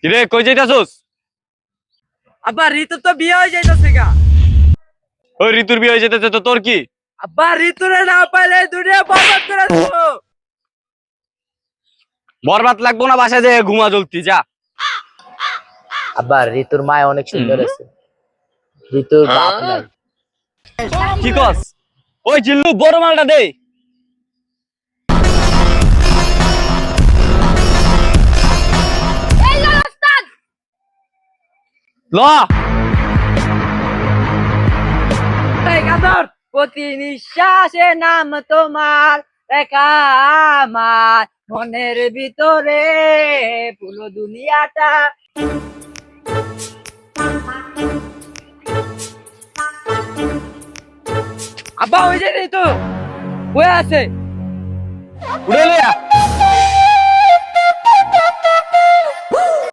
কিরে কই যাইতাছস? আব্বা ঋতু তো বিয়ে হয়ে যাইতেছে গা। ওই ঋতুর বিয়ে হয়ে যেতেছে তো তোর কি? আব্বা ঋতুরে না পাইলে দুনিয়া বরবাদ করে দেবো। বরবাদ লাগবো না, বাসায় যে ঘুমা জলতি যা। আব্বা ঋতুর মায় অনেক সুন্দর আছে, ঋতুর বাপ নাই। কি কস? ওই জিল্লু বড় মালটা দে। ল এই গাদর প্রতি নিঃশ্বাসে নাম তোমার রেখা আমার মনের ভিতরে পুরো দুনিয়াটা। আব্বা ওই যে ঋতু বয়ে আছে। উড়ে লিয়া।